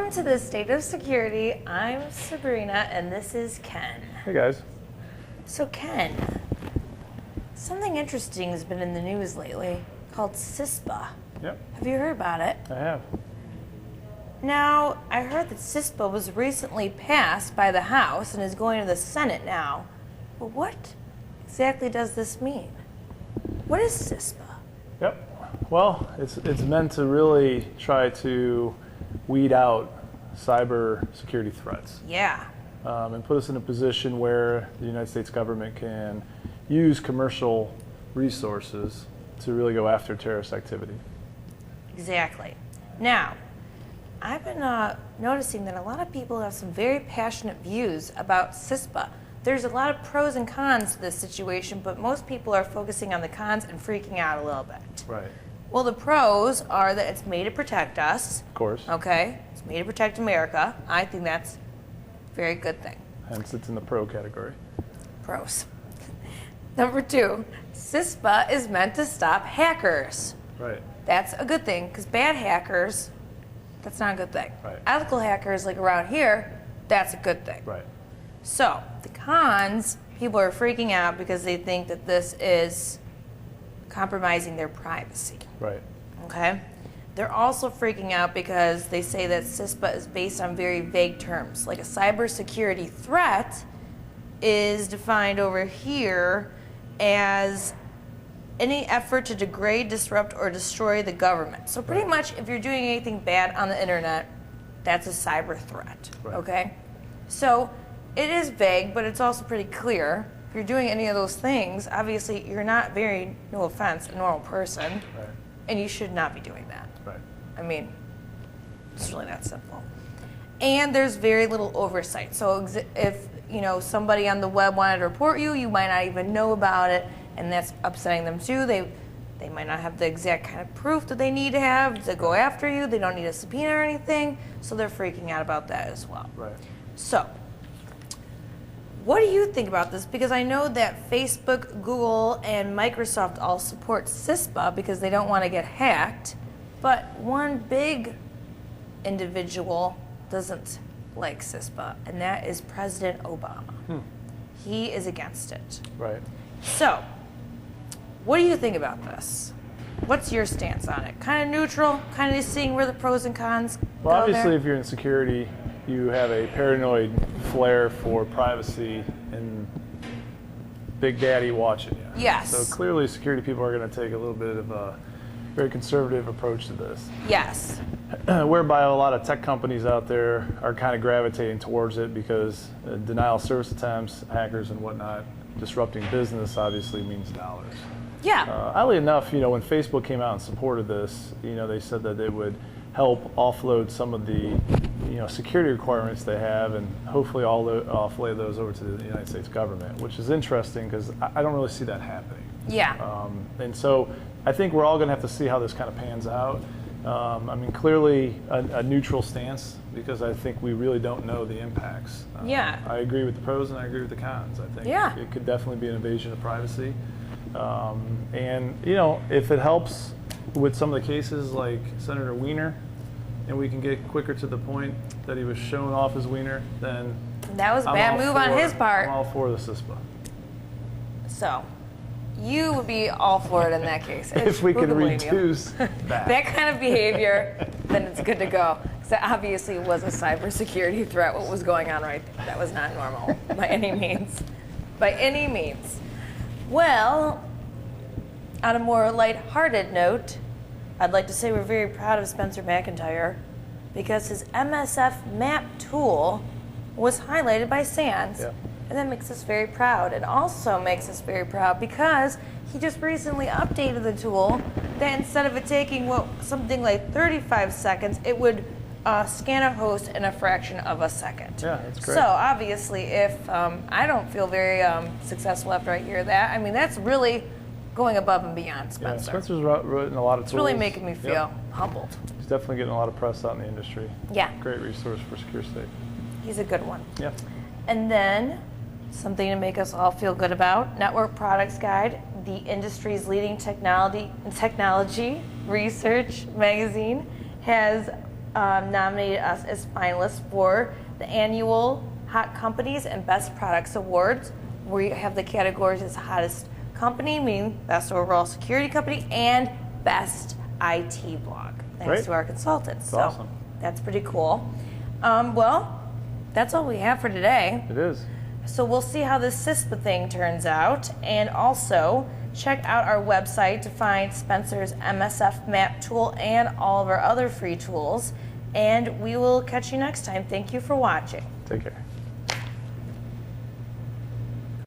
Welcome to the State of Security. I'm Sabrina, and this is Ken. Hey guys. So Ken, something interesting has been in the news lately called CISPA. Yep. Have you heard about it? I have. Now, I heard that CISPA was recently passed by the House and is going to the Senate now. But what exactly does this mean? What is CISPA? Yep. Well, it's meant to really try to weed out cyber security threats. Yeah. And put us in a position where the United States government can use commercial resources to really go after terrorist activity. Exactly. Now, I've been noticing that a lot of people have some very passionate views about CISPA. There's a lot of pros and cons to this situation, but most people are focusing on the cons and freaking out a little bit. Right. Well, the pros are that it's made to protect us. Of course. Okay? It's made to protect America. I think that's a very good thing. Hence, it's in the pro category. Pros. Number two, CISPA is meant to stop hackers. Right. That's a good thing, because bad hackers, that's not a good thing. Right. Ethical hackers, like around here, that's a good thing. Right. So, the cons, people are freaking out because they think that this is compromising their privacy. Right. Okay? They're also freaking out because they say that CISPA is based on very vague terms. Like a cybersecurity threat is defined over here as any effort to degrade, disrupt, or destroy the government. So pretty much if you're doing anything bad on the internet, that's a cyber threat. Right. Okay? So it is vague, but it's also pretty clear. If you're doing any of those things, obviously you're not very, no offense, a normal person. Right. And you should not be doing that. Right. I mean, it's really that simple. And there's very little oversight. So if somebody on the web wanted to report you, you might not even know about it, and that's upsetting them too. They might not have the exact kind of proof that they need to have to go after you. They don't need a subpoena or anything, so they're freaking out about that as well. Right. So, what do you think about this? Because I know that Facebook, Google, and Microsoft all support CISPA because they don't want to get hacked, but one big individual doesn't like CISPA, and that is President Obama. He is against it. Right. So, what do you think about this? What's your stance on it? Kind of neutral? Kind of seeing where the pros and cons Well, go obviously, there? if you're in security, you have a paranoid flair for privacy and Big Daddy watching you. Yes. So clearly, security people are going to take a little bit of a very conservative approach to this. Yes. Whereby a lot of tech companies out there are kind of gravitating towards it because denial of service attempts, hackers and whatnot, disrupting business obviously means dollars. Yeah. Oddly enough, when Facebook came out and supported this, they said that it would help offload some of the security requirements they have and hopefully offload those over to the United States government, which is interesting because I don't really see that happening. Yeah. And so I think we're all going to have to see how this kind of pans out. Clearly a neutral stance because I think we really don't know the impacts. Yeah. I agree with the pros and I agree with the cons. I think it could definitely be an invasion of privacy. If it helps with some of the cases like Senator Weiner, and we can get quicker to the point that he was showing off his wiener, then that was a bad move on his part. I'm all for the CISPA. So, you would be all for it in that case. If we Who can blame you? reduce that kind of behavior, then it's good to go. Because that obviously was a cybersecurity threat, what was going on right there. That was not normal by any means. By any means. Well, on a more lighthearted note, I'd like to say we're very proud of Spencer McIntyre because his MSFMap tool was highlighted by SANS. Yeah. And that makes us very proud. It also makes us very proud because he just recently updated the tool that instead of it taking something like 35 seconds, it would scan a host in a fraction of a second. Yeah, that's great. So obviously if I don't feel very successful after I hear that, that's really going above and beyond Spencer. Yeah, Spencer's written a lot of tools. It's really making me feel humbled. He's definitely getting a lot of press out in the industry. Yeah. Great resource for SecureState. He's a good one. Yeah. And then, something to make us all feel good about, Network Products Guide, the industry's leading technology research magazine, has nominated us as finalists for the annual Hot Companies and Best Products Awards. We have the categories as Hottest Company, meaning Best Overall Security Company, and Best IT Blog, thanks Great. to our consultants. That's awesome. That's pretty cool. Well, that's all we have for today. It is. So we'll see how this CISPA thing turns out, and also check out our website to find Spencer's MSFMap tool and all of our other free tools. And we will catch you next time. Thank you for watching. Take care.